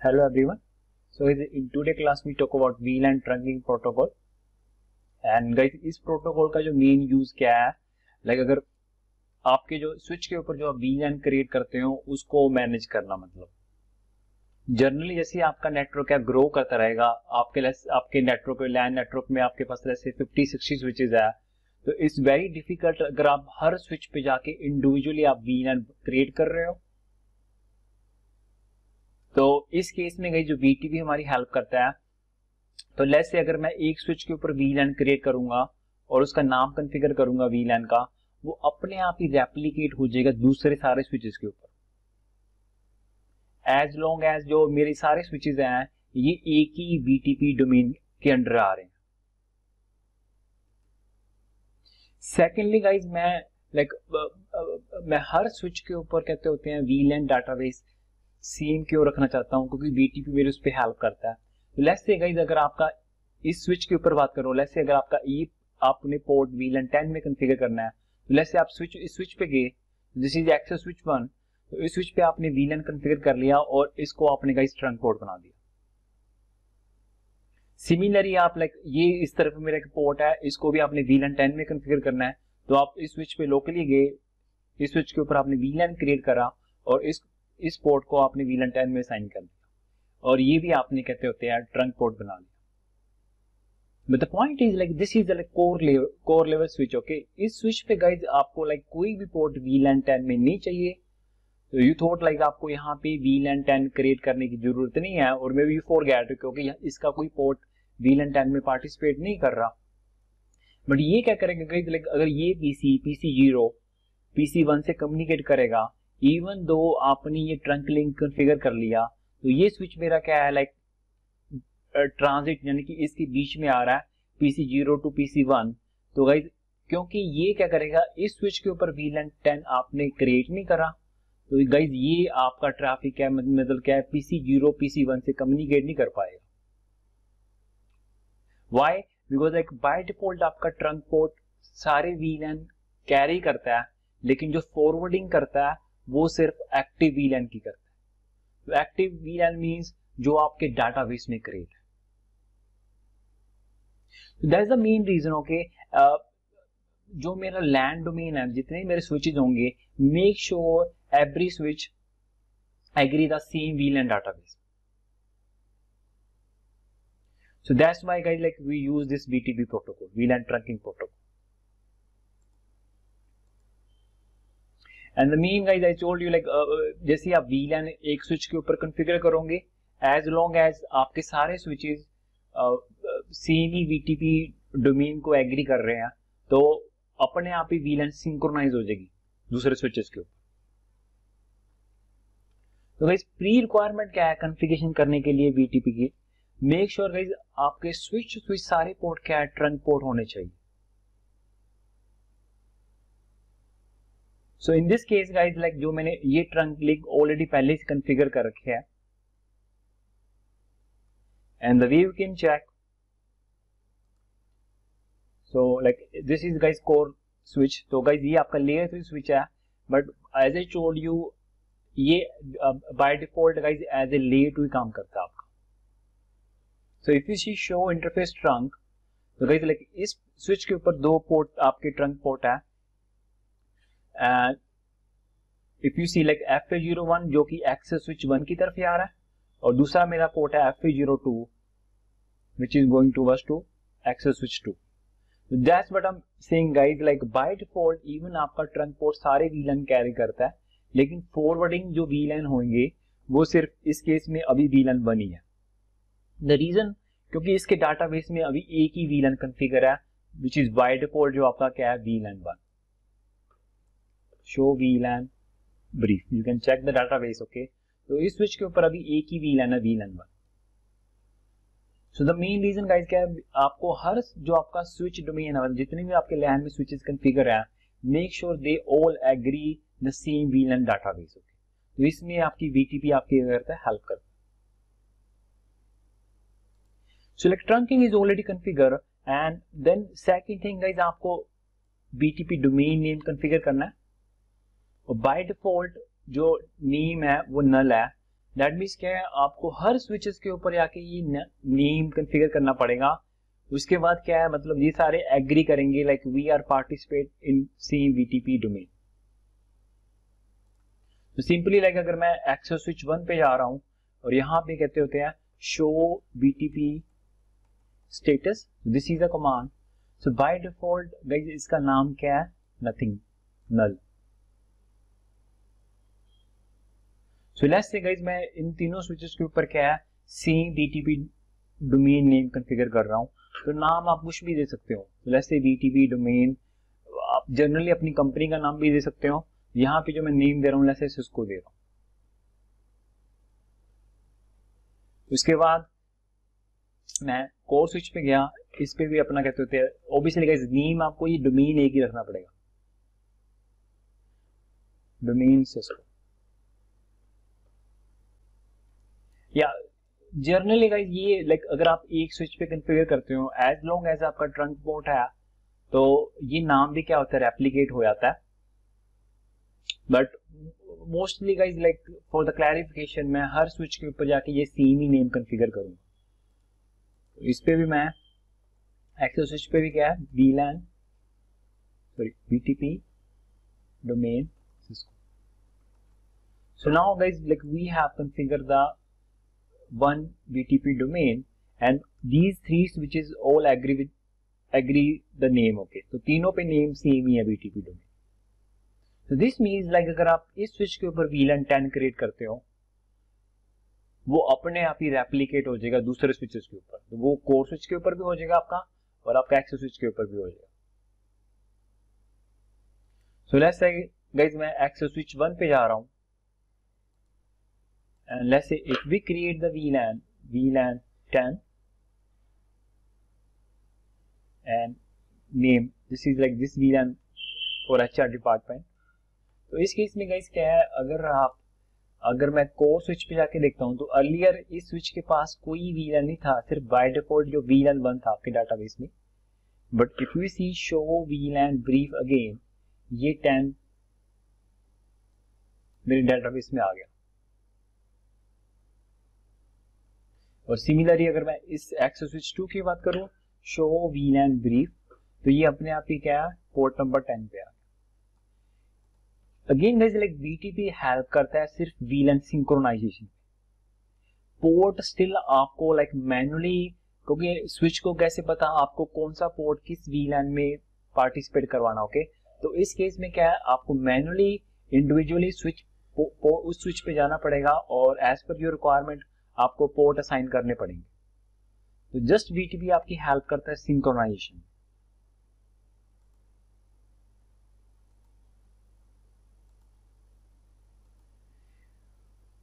Hello everyone. So in today class we talk about VLAN trunking protocol. And guys इस protocol का जो main use क्या है, अगर आपके जो स्विच के ऊपर जो आप VLAN क्रिएट करते हो उसको मैनेज करना, मतलब जनरली जैसे आपका नेटवर्क है ग्रो करता रहेगा, आपके नेटवर्क लैन नेटवर्क में आपके पास जैसे 50-60 स्विचेस है, तो इट्स वेरी डिफिकल्ट अगर आप हर स्विच पे जाके इंडिविजुअली आप VLAN क्रिएट कर रहे हो। तो इस केस में गई जो VTP हमारी हेल्प करता है। तो लेट्स से अगर मैं एक स्विच के ऊपर VLAN क्रिएट करूंगा और उसका नाम कॉन्फ़िगर करूंगा VLAN का, वो अपने आप ही रेप्लिकेट हो जाएगा दूसरे सारे स्विचेस के ऊपर, एज लॉन्ग एज जो मेरे सारे स्विचेस हैं ये एक ही VTP डोमेन के अंडर आ रहे हैं। सेकेंडली गाइज मैं हर स्विच के ऊपर कहते होते हैं VLAN डाटाबेस सेम क्यों रखना चाहता हूं, क्योंकि VTP मेरे उस पर हेल्प करता है। तो लेट्स से गाइज अगर आपका इस स्विच के ऊपर बात करो, लेट्स से अगर आपका आपने पोर्ट VLAN 10 में कॉन्फ़िगर करना है, तो लेट्स से आप इस स्विच पे गए, दिस इज एक्सेस स्विच 1, तो इस स्विच पे आपने VLAN कॉन्फ़िगर कर लिया और इसको आपने गाइज ट्रंक पोर्ट बना दिया। सिमिलरली आप ये इस तरफ मेरा एक पोर्ट है, इसको भी आपने VLAN 10 में कॉन्फ़िगर करना है, तो आप इस स्विच पे लोकली गए, इस स्विच के ऊपर आपने VLAN क्रिएट करा और इस पोर्ट को आपने VLAN 10 में साइन कर दिया और ये भी आपने कहते होते हैं ट्रंक पोर्ट बना लिया। But the point is this is core level switch. Okay, इस स्विच पे गाइज आपको कोई भी पोर्ट VLAN 10 में नहीं चाहिए। तो यू थॉट आपको यहाँ पे VLAN 10 क्रिएट करने की जरूरत नहीं है, और मे बी यू फॉरगेट क्योंकि इसका कोई पोर्ट VLAN 10 में पार्टिसिपेट नहीं कर रहा। बट ये क्या करेगा गाइज, अगर ये PC 0 PC 1 से कम्युनिकेट करेगा, इवन दो आपने ये ट्रंक लिंक कॉन्फ़िगर कर लिया, तो ये स्विच मेरा क्या है ट्रांजिट यानी कि इसके बीच में आ रहा है PC 0 टू PC 1। तो गाइज क्योंकि ये क्या करेगा, इस स्विच के ऊपर VLAN 10 आपने क्रिएट नहीं करा, तो गाइज ये आपका ट्रैफिक है, मतलब क्या है, PC 0 PC 1 से कम्युनिकेट नहीं कर पाएगा। वाई? बिकॉज बाय डिफॉल्ट आपका ट्रंक पोर्ट सारे VLAN कैरी करता है, लेकिन जो फॉरवर्डिंग करता है वो सिर्फ एक्टिव VLAN की करता है। तो एक्टिव VLAN मींस जो आपके डाटाबेस में क्रिएट है। That is the main reason. Okay, जो मेरा लैंड डोमेन है, जितने मेरे स्विचेस होंगे, make sure every switch agree the same VLAN database. So that's why guys we use this BTP protocol, VLAN trunking protocol. And the main guys I told you जैसे आप VLAN एक switch के ऊपर configure करोगे, as long as आपके सारे switches same ही VTP domain को agree कर रहे हैं, तो अपने आप ही VLAN सिंक्रोनाइज हो जाएगी दूसरे स्विचेस के ऊपर। तो गाइस प्री रिक्वायरमेंट क्या है कॉन्फ़िगरेशन करने के लिए BTP की? मेक श्योर गाइस आपके स्विच सारे पोर्ट क्या है, ट्रंक पोर्ट होने चाहिए। सो इन दिस केस गाइस जो मैंने ये ट्रंक लिंक ऑलरेडी पहले से कॉन्फ़िगर कर रखे है, and the way you can check, so this is guys core switch. तो गाइस ये आपका लेयर 3 स्विच है, but as I told you ये by default guys as a layer 2 काम करता है आपका। So if you see show interface trunk, तो गाइस इस स्विच के ऊपर दो पोर्ट आपके ट्रंक पोर्ट है, and if you see FA01 जो कि एक्सेस स्विच 1 की तरफ आ रहा है, और दूसरा मेरा पोर्ट है FA02 which is going towards to access switch 2. So that's what I'm saying guys, by default even आपका ट्रंक पोर्ट सारे VLAN कैरी करता है, लेकिन फॉरवर्डिंग जो VLAN होंगे वो सिर्फ इस केस में अभी VLAN 1 ही है। द रीजन क्योंकि इसके डाटाबेस में अभी एक ही VLAN कॉन्फ़िगर है, which is by default जो आपका क्या है VLAN 1। Show VLAN brief, you can check the database। Okay, तो इस स्विच के ऊपर अभी एक ही VLAN है, VLAN 1। So the main reason guys क्या है, आपको हर जो आपका स्विच डोमेन है, जितने भी आपके लैन में स्विचेस कॉन्फ़िगर है, make sure they all agree the same VLAN database. Okay, तो इसमें आपकी BTP आपकी करता है, हेल्प करता है। So trunking is already configure, and then second thing guys आपको BTP डोमेन नेम कॉन्फ़िगर करना है, और बाय डिफॉल्ट जो नेम है वो नल है, दैट मीन्स क्या है, आपको हर स्विचेस के ऊपर जाके ये नेम कॉन्फ़िगर करना पड़ेगा। उसके बाद क्या है, मतलब ये सारे एग्री करेंगे like we are participate in same VTP domain. तो सिंपली लाइक अगर मैं एक्सेस स्विच 1 पे जा रहा हूं और यहाँ पे कहते होते हैं show VTP status, this is a command. So by default guys इसका नाम क्या है, nothing, null. So let's say guys मैं इन तीनों स्विचेस के ऊपर क्या है, same VTP domain name configure कर रहा हूं। तो नाम आप कुछ भी दे सकते हो, लेट्स से बीटीपी डोमेन, आप जनरली अपनी कंपनी का नाम भी दे सकते हो। यहाँ पे जो मैं नेम दे रहा हूँ लेट्स से सिस्को दे रहा हूँ। उसके बाद मैं कोर स्विच पे गया, इस पे भी अपना कहते होते हैं ऑब्वियसली गाइस नेम आपको ये डोमेन एक ही रखना पड़ेगा, डोमेन सिस्को। या जनरली गाइस ये लाइक अगर आप एक स्विच पे कॉन्फ़िगर करते हो, एज लॉन्ग एज आपका ट्रंक पोर्ट है तो ये नाम भी क्या होता है, रेप्लिकेट हो जाता है। But mostly guys like for the clarification मैं हर स्विच के ऊपर जाके ये सेम ही नेम कॉन्फ़िगर करूंगा। तो इस पे भी मैं एक्सेस स्विच पे भी क्या है, VLAN sorry VTP domain Cisco. So now guys like we have configure the one BTP domain and these three switches all agree the name, okay। तो तीनों पे नेम सेम ही है BTP domain। तो this means like अगर आप इस switch के ऊपर VLAN 10 क्रिएट करते हो वो अपने आप ही रेप्लिकेट हो जाएगा दूसरे स्विचेस के ऊपर। तो वो कोर स्विच के ऊपर भी हो जाएगा आपका और आपका एक्सेस स्विच के ऊपर भी हो जाएगा। सो लेट्स से गाइस मैं एक्सेस स्विच 1 पे जा रहा हूं and let's say if we create the VLAN 10 and name this is like this VLAN for HR department। तो इस केस में गाइस क्या है, अगर मैं कोर स्विच पे जाके देखता हूं तो अर्लियर इस स्विच के पास कोई VLAN नहीं था, सिर्फ बाय डिफॉल्ट जो VLAN 1 था आपके डाटाबेस में। But if you see show VLAN brief again, ये 10 मेरे डाटाबेस में आ गया। और सिमिलरली अगर मैं इस एक्सेस स्विच 2 की बात करूं, शो VLAN ब्रीफ, तो ये अपने आप ही क्या है, पोर्ट नंबर 10 पे आ गया। Again guys like BTP help करता है सिर्फ VLAN सिंक्रोनाइजेशन। पोर्ट स्टिल आपको लाइक मैन्युअली, क्योंकि स्विच को कैसे पता आपको कौन सा पोर्ट किस VLAN में पार्टिसिपेट करवाना, ओके। तो इस केस में क्या है, आपको मैन्युअली इंडिविजुअली उस स्विच पे जाना पड़ेगा और एज पर योर रिक्वायरमेंट आपको पोर्ट असाइन करने पड़ेंगे। तो जस्ट BTP आपकी हेल्प करता है synchronization.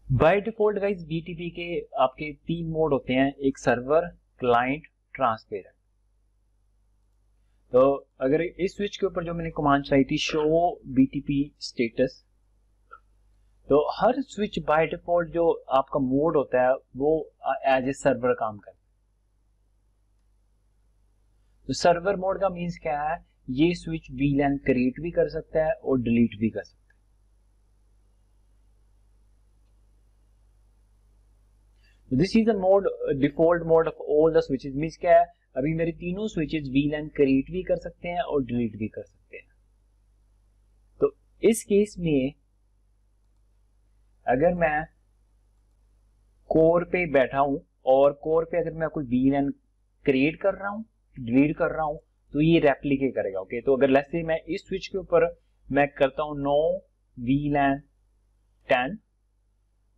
By default guys BTP के आपके 3 मोड होते हैं, एक सर्वर, क्लाइंट, ट्रांसपेरेंट। तो अगर इस स्विच के ऊपर जो मैंने कमांड चलाई थी शो BTP स्टेटस, तो हर स्विच बाय डिफॉल्ट जो आपका मोड होता है वो एज ए सर्वर काम करता है। तो सर्वर मोड का मींस क्या है, ये स्विच VLAN क्रिएट भी कर सकता है और डिलीट भी कर सकता है। This is the mode, default mode of all the switches. Means क्या है, अभी मेरे तीनों स्विचेस VLAN क्रिएट भी कर सकते हैं और डिलीट भी कर सकते हैं। तो इस केस में अगर मैं कोर पे बैठा हूं और कोर पे अगर मैं कोई VLAN क्रिएट कर रहा हूं, डिलीट कर रहा हूं, तो ये रेप्लिकेट करेगा, ओके। तो अगर लेट्स से मैं इस स्विच के ऊपर मैं करता हूं नो VLAN 10,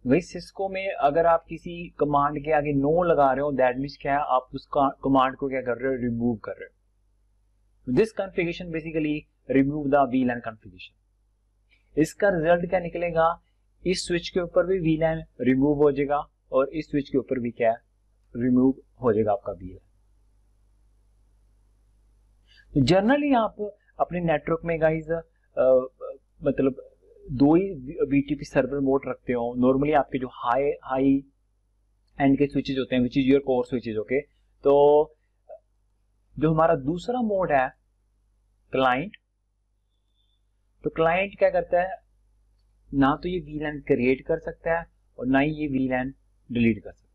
वही सिस्को में अगर आप किसी कमांड के आगे नो लगा रहे हो, दैट मीन्स क्या है, आप उस कमांड को क्या कर रहे हो, रिमूव कर रहे हो। This configuration basically remove the VLAN configuration. इसका रिजल्ट क्या निकलेगा, इस स्विच के ऊपर भी VLAN रिमूव हो जाएगा और इस स्विच के ऊपर भी क्या रिमूव हो जाएगा आपका VLAN। तो जनरली आप अपने नेटवर्क में गाइस मतलब 2 ही BTP सर्वर मोड रखते हो। नॉर्मली आपके जो हाई एंड के स्विचेज होते हैं, which is your core switches, okay. तो जो हमारा दूसरा मोड है क्लाइंट, तो क्लाइंट क्या करता है, ना तो ये VLAN क्रिएट कर सकता है और ना ही ये VLAN डिलीट कर सकता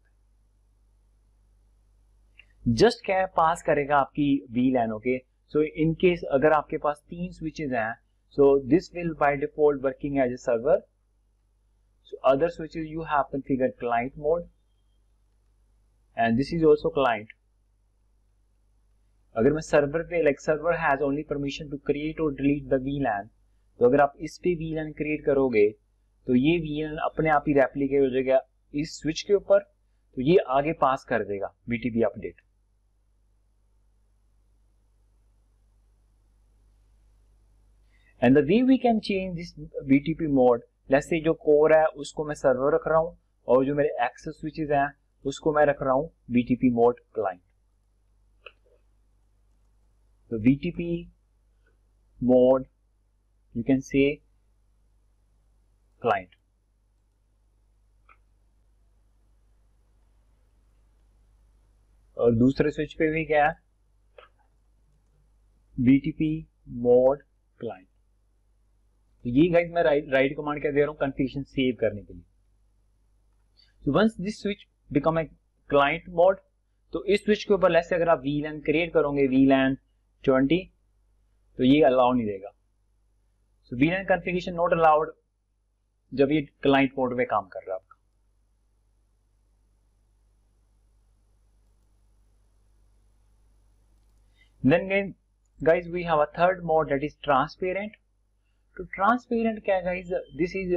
है। जस्ट क्या पास करेगा आपकी VLAN, okay. So in case अगर आपके पास 3 स्विचेस हैं, so this will by default working as a server. So other switches you have configured client mode and this is also client. अगर मैं सर्वर पे server has only permission to create और delete the VLAN, तो अगर आप इस पे VLAN create करोगे तो ये VLAN अपने आप ही रेप्लिकेट हो जाएगा इस स्विच के ऊपर, तो ये आगे पास कर देगा BTP update. And the way we can change this BTP mode, let's say जो कोर है उसको मैं सर्वर रख रहा हूं और जो मेरे एक्सेस स्विचेस हैं उसको मैं रख रहा हूं BTP मोड क्लाइंट। तो BTP mode you can say client। और दूसरे स्विच पे भी क्या है, BTP mode client। तो ये गाइस मैं राइट कमांड क्या दे रहा हूं कन्फिगरेशन सेव करने के लिए। तो once this switch become a client mode, तो इस स्विच के ऊपर लेट्स से अगर आप VLAN क्रिएट करोगे VLAN 20, तो ये अलाउ नहीं देगा। सो VLAN कॉन्फ़िगरेशन नॉट अलाउड जब ये क्लाइंट मोड में काम कर रहा है आपका। Then guys we have a third mode that is transparent. तो ट्रांसपेरेंट क्या है गाइस, दिस इज,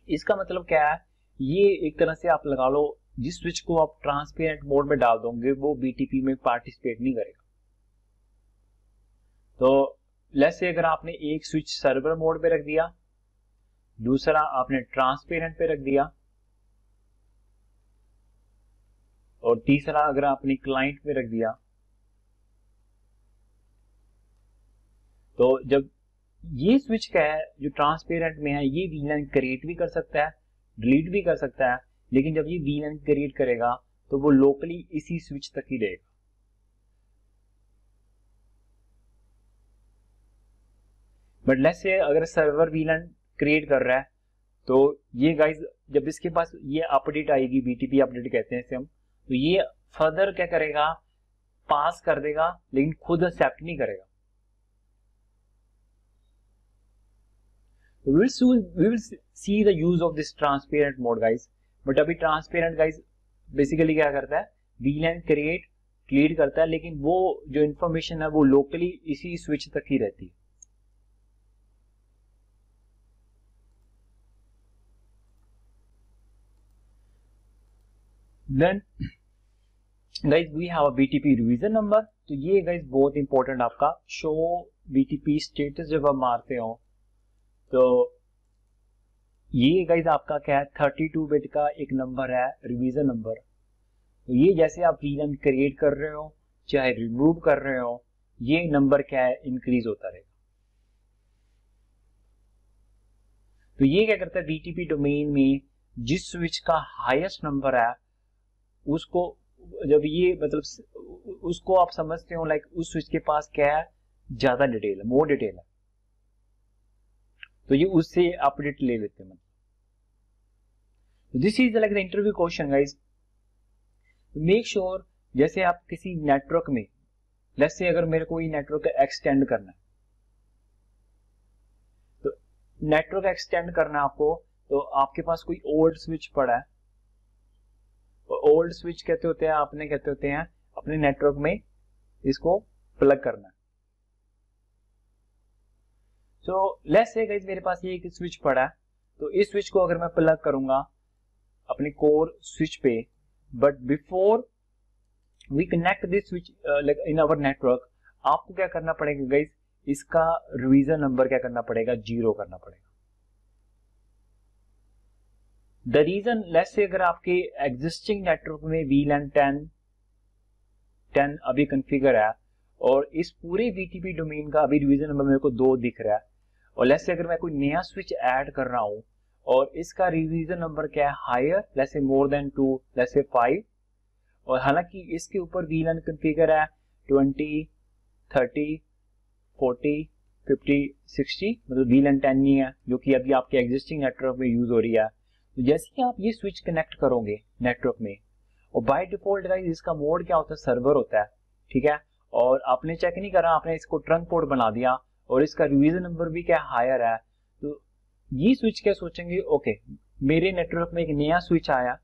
इसका मतलब क्या है, ये एक तरह से आप लगा लो जिस स्विच को आप ट्रांसपेरेंट मोड में डाल दोगे वो BTP में पार्टिसिपेट नहीं करेगा। तो लेट्स से अगर आपने एक स्विच सर्वर मोड पे रख दिया, दूसरा आपने ट्रांसपेरेंट पे रख दिया, और तीसरा अगर आपने क्लाइंट पे रख दिया, तो जब ये स्विच क्या है जो ट्रांसपेरेंट में है, ये VLAN क्रिएट भी कर सकता है, डिलीट भी कर सकता है, लेकिन जब ये VLAN क्रिएट करेगा तो वो लोकली इसी स्विच तक ही रहेगा। बट लेट्स से अगर सर्वर VLAN क्रिएट कर रहा है, तो ये गाइज जब इसके पास ये अपडेट आएगी, BTP अपडेट कहते हैं इसे हम, तो ये फर्दर क्या करेगा, पास कर देगा लेकिन खुद एक्सेप्ट नहीं करेगा। We will see the use of this transparent mode guys। But अभी ट्रांसपेरेंट गाइज बेसिकली क्या करता है, VLAN क्रिएट डिलीट करता है, लेकिन वो जो इंफॉर्मेशन है वो लोकली इसी स्विच तक ही रहती है। Then guys we have a BTP revision number. तो ये गाइज बहुत इंपॉर्टेंट आपका शो BTP स्टेटस जब आप मारते हो, तो ये गाइज आपका क्या है 32 बिट का एक नंबर है, रिवीजन नंबर। तो ये जैसे आप VLAN क्रिएट कर रहे हो चाहे रिमूव कर रहे हो, ये नंबर क्या है इंक्रीज होता रहेगा। तो ये क्या करता है, BTP डोमेन में जिस स्विच का हाईएस्ट नंबर है उसको, जब ये मतलब उसको आप समझते हो लाइक उस स्विच के पास क्या है, ज्यादा डिटेल है, मोर डिटेल है, तो ये उससे अपडेट ले लेते हैं। मतलब this is like the interview question guys. Make sure जैसे आप किसी नेटवर्क में, लेट्स से अगर मेरे को ये नेटवर्क एक्सटेंड करना है, तो नेटवर्क एक्सटेंड करना है आपको, तो आपके पास कोई ओल्ड स्विच पड़ा है, ओल्ड स्विच कहते होते हैं, आपने कहते होते हैं अपने नेटवर्क में इसको प्लग करना है। सो लेट्स से गाइस मेरे पास ये एक स्विच पड़ा है, तो इस स्विच को अगर मैं प्लग करूंगा अपने कोर स्विच पे, but before we connect this switch like in our network, आपको क्या करना पड़ेगा गाइस, इसका रिवीजन नंबर क्या करना पड़ेगा, 0 करना पड़ेगा। द रीजन, लेट्स से अगर आपके एग्जिस्टिंग नेटवर्क में VLAN 10 अभी कॉन्फ़िगर है और इस पूरे BTP डोमेन का अभी रिवीजन नंबर मेरे को 2 दिख रहा है, और लेट्स से अगर मैं कोई नया स्विच ऐड कर रहा हूं और इसका रिवीजन नंबर क्या है, higher, let's say more than 2, let's say 5, और हालांकि इसके ऊपर VLAN कॉन्फ़िगर है 20, 30, 40, 50, 60, मतलब VLAN 10 नहीं है जो कि अभी आपके एग्जिस्टिंग नेटवर्क में यूज हो रही है, तो जैसे ही आप ये स्विच कनेक्ट करोगे नेटवर्क में, और बाय डिफॉल्ट गाइस इसका मोड क्या होता है, सर्वर होता है, ठीक है, और आपने चेक नहीं करा, आपने इसको ट्रंक पोर्ट बना दिया और इसका रिवीजन नंबर भी क्या हायर है, तो ये स्विच क्या सोचेंगे, ओके मेरे नेटवर्क में एक नया स्विच आया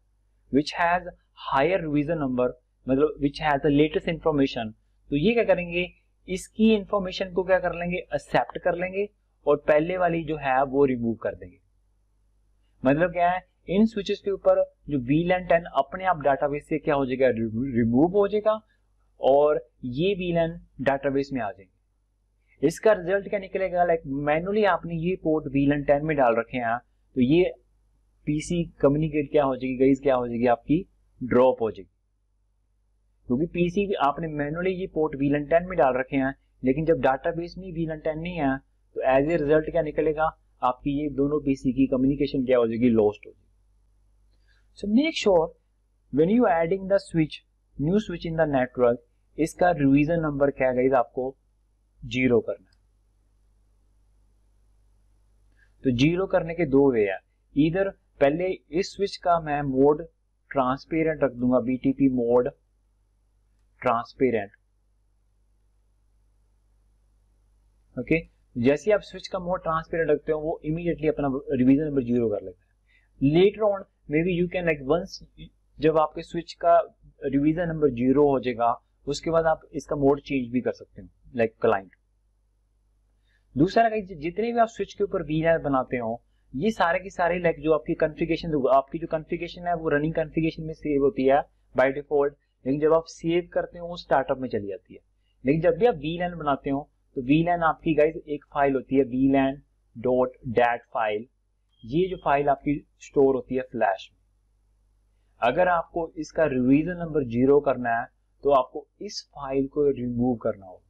which has higher revision number, मतलब which has the latest information, तो ये क्या करेंगे, इसकी इंफॉर्मेशन को क्या कर लेंगे, एक्सेप्ट कर लेंगे और पहले वाली जो है वो रिमूव कर देंगे। मतलब क्या है, इन स्विचेस के ऊपर जो VLAN 10 अपने आप डाटाबेस से क्या हो जाएगा, रिमूव हो जाएगा और ये VLAN डाटाबेस में आ जाएंगे। इसका रिजल्ट क्या निकलेगा, लाइक मैनुअली आपने ये पोर्ट VLAN 10 में डाल रखे हैं, तो ये पीसी कम्युनिकेट क्या हो जाएगी गाइस, क्या हो जाएगी, आपकी ड्रॉप हो जाएगी, क्योंकि पीसी आपने मैनुअली ये पोर्ट VLAN 10 में डाल रखे हैं, लेकिन जब डाटाबेस में VLAN 10 नहीं है तो एज ए रिजल्ट क्या निकलेगा, आपकी ये दोनों पीसी की कम्युनिकेशन क्या हो जाएगी, लॉस्ट हो जाएगी। So make sure when you adding the switch, new switch in the network, इसका रिवीजन नंबर क्या गाइस आपको 0 करना है। तो 0 करने के दो वे है, इधर पहले इस स्विच का मैं मोड ट्रांसपेरेंट रख दूंगा, BTP मोड ट्रांसपेरेंट, ओके, जैसे आप स्विच का मोड ट्रांसपेरेंट रखते हो वो इमीडिएटली अपना रिवीजन नंबर 0 कर लेता है। Later on maybe you can like once जब आपके स्विच का रिवीजन नंबर 0 हो जाएगा उसके बाद आप इसका मोड चेंज भी कर सकते हो लाइक क्लाइंट। दूसरा जितने भी आप स्विच के ऊपर VLAN बनाते हो ये सारे की सारे लाइक जो आपकी कॉन्फ़िगरेशन, आपकी जो कॉन्फ़िगरेशन है वो रनिंग कॉन्फ़िगरेशन में सेव होती है बाय डिफॉल्ट, लेकिन जब आप सेव करते हो वो स्टार्टअप में चली जाती है। लेकिन जब भी आप VLAN बनाते हो तो VLAN आपकी गाइस एक फाइल होती है VLAN.dat फाइल, ये जो फाइल आपकी स्टोर होती है फ्लैश में। अगर आपको इसका रिवीजन नंबर 0 करना है तो आपको इस फाइल को रिमूव करना होगा।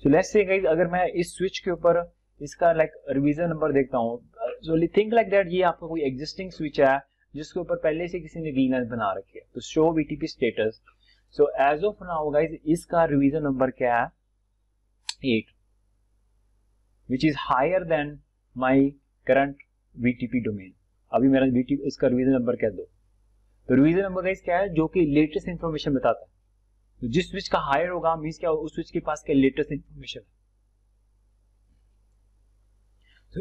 सो लेट्स से गाइस अगर मैं इस स्विच के ऊपर इसका लाइक रिवीजन नंबर देखता हूँ, सो थिंक लाइक दैट ये आपका कोई एग्जिस्टिंग स्विच है जिसके ऊपर पहले से किसी ने VLAN बना रखी है, तो show BTP status. So as of now guys इसका रिवीजन नंबर क्या है, 8, which is higher than my current BTP domain. अभी मेरा इसका रिवीजन नंबर क्या 2, तो रिवीजन नंबर गाइस क्या है, जो कि लेटेस्ट इंफॉर्मेशन बताता है। तो जिस स्विच का हायर होगा मींस क्या, उस स्विच के पास क्या लेटेस्ट इंफॉर्मेशन है। तो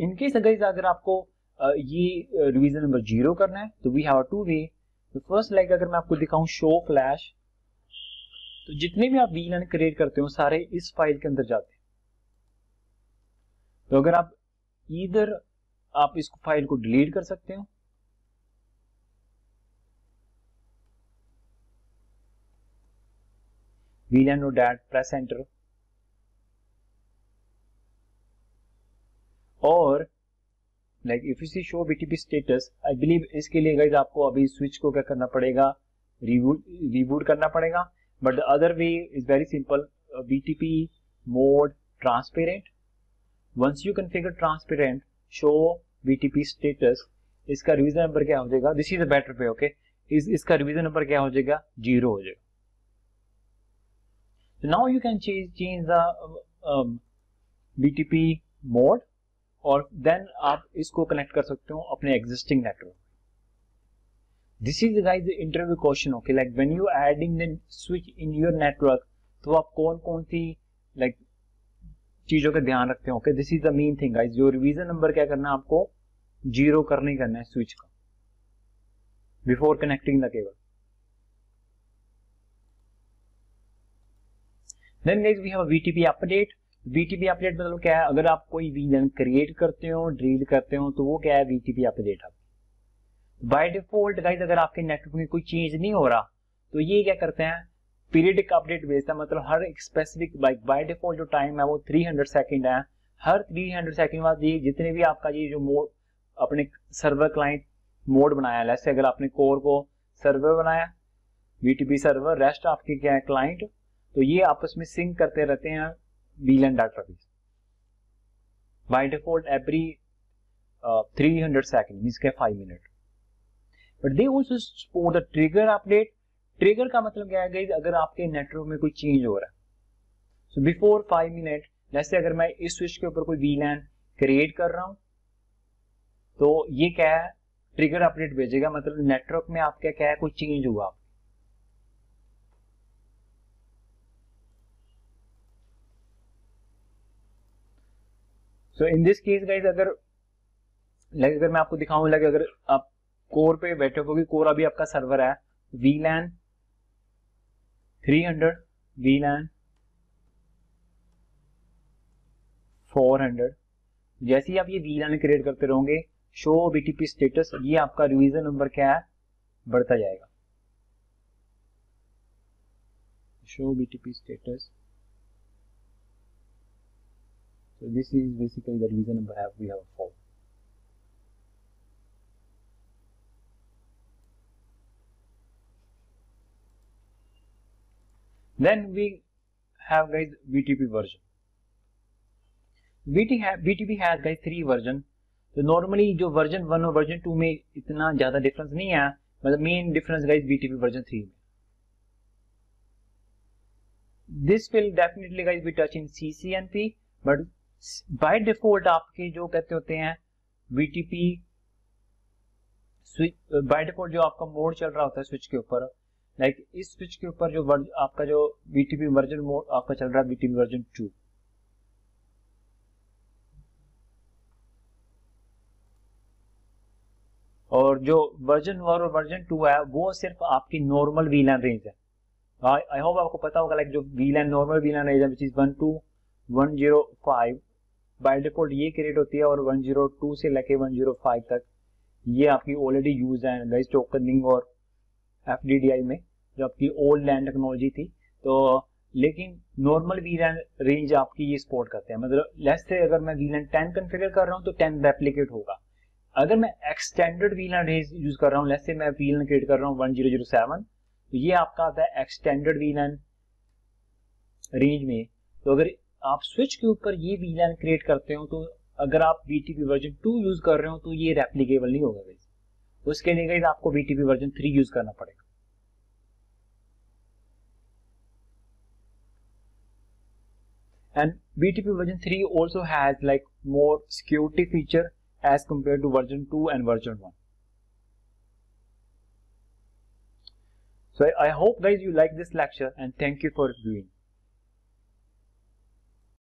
इनकेस गाइस अगर आपको ये रिवीजन नंबर 0 करना है तो वी हैव टू वे। तो फर्स्ट लाइक अगर मैं आपको दिखाऊं शो फ्लैश, तो जितने भी आप VLAN क्रिएट करते हो सारे इस फाइल के अंदर जाते हैं। तो अगर आप इधर आप इस फाइल को डिलीट कर सकते हो, VLAN.dat प्रेस एंटर, और like if you see show BTP status, I believe इसके लिए गाइज आपको अभी स्विच को क्या करना पड़ेगा, रिबूट करना पड़ेगा, but the other way is very simple, BTP mode transparent, once you configure transparent show BTP status, इसका रिवीजन नंबर क्या हो जाएगा, this is a better way, okay, इसका रिवीजन नंबर क्या हो जाएगा, 0 हो जाएगा। So now you can change the BTP mode और देन आप इसको कनेक्ट कर सकते हो अपने existing network. This is guys interview question, okay, like when you adding the switch in your network, तो आप कौन कौन सी लाइक चीजों का ध्यान रखते हो, okay, this is the main thing guys. जो रिवीजन नंबर क्या करना है आपको 0 करना ही करना है स्विच का before connecting the cable. Then guys we have a VTP update। VTP update मतलब क्या है, अगर आप कोई VLAN क्रिएट करते हो, ड्रिल करते हो, तो वो क्या है, VTP अपडेट। आप बाय डिफॉल्ट गाइस अगर आपके नेटवर्क में कोई चेंज नहीं हो रहा तो ये क्या करते हैं, पीरियडिक अपडेट भेजता है, मतलब हर एक स्पेसिफिक बाय डिफॉल्ट जो टाइम है वो 300 सेकंड है। हर 300 सेकंड बाद ये जितने भी आपका ये जो मोड अपने सर्वर क्लाइंट मोड बनाया, जैसे अगर आपने कोर को सर्वर बनाया VTP सर्वर, रेस्ट आपके क्या है क्लाइंट, तो ये आपस में सिंक करते रहते हैं VLAN database by default every 300 second, means के 5 minute. But they also support the trigger update. Trigger का मतलब क्या है गाइस, अगर आपके नेटवर्क में कोई चेंज हो रहा है, सो बिफोर 5 मिनट जैसे अगर मैं इस स्विच के ऊपर कोई वीलैन क्रिएट कर रहा हूं तो ये क्या है, ट्रिगर अपडेट भेजेगा, मतलब नेटवर्क में आपका क्या है, कोई चेंज हुआ। सो इन दिस केस गाइस, अगर मैं आपको दिखाऊं, अगर आप कोर पे बैठे हो, कोर अभी आपका सर्वर है VLAN 300, VLAN 400, जैसे ही आप ये VLAN क्रिएट करते रहोगे, शो BTP स्टेटस, ये आपका रिवीजन नंबर क्या है, बढ़ता जाएगा। Show BTP status, so this is basically the revision number we have for. Then we have guys BTP version. BTP has guys 3 version. तो नॉर्मली जो वर्जन 1 और वर्जन 2 में इतना ज्यादा डिफरेंस नहीं है, मतलब main difference guys BTP version 3 में। This will definitely guys be touch in CCNP, but by default आपके जो कहते होते हैं BTP स्विच, बाय डिफॉल्ट जो आपका मोड चल रहा होता है स्विच के ऊपर, लाइक इस स्विच के ऊपर जो आपका जो BTP वर्जन मोड आपका चल रहा है BTP वर्जन 2, और जो वर्जन 1 और वर्जन 2 है वो सिर्फ आपकी नॉर्मल VLAN रेंज है। आई होप आपको पता होगा, लाइक जो VLAN नॉर्मल VLAN रेंज है विच इज 12105 बाय डिफॉल्ट ये क्रिएट होती है, और 102 से लेके 105 तक ये आपकी ऑलरेडी यूज है गाइस टोकनिंग और FDDI में, जो आपकी ओल्ड लैंड टेक्नोलॉजी थी। तो लेकिन नॉर्मल VLAN रेंज आपकी ये सपोर्ट करते हैं, मतलब लेट्स से अगर मैं VLAN 10 कॉन्फ़िगर कर रहा हूँ तो 10 रेप्लिकेट होगा। अगर मैं एक्सटेंडेड VLAN रेंज यूज कर रहा हूँ, लेट्स से मैं VLAN क्रिएट कर रहा हूँ 1007, तो ये आपका आता है एक्सटेंडेड VLAN रेंज में। तो अगर आप स्विच के ऊपर ये VLAN क्रिएट करते हो, तो अगर आप BTP वर्जन 2 यूज कर रहे हो तो ये रेप्लिकेबल नहीं होगा गाइस, उसके लिए गाइस आपको BTP वर्जन 3 यूज करना पड़ेगा। And BTP version 3 also has like more security feature as compared to version 2 and version 1. So I hope guys you like this lecture, and thank you for viewing.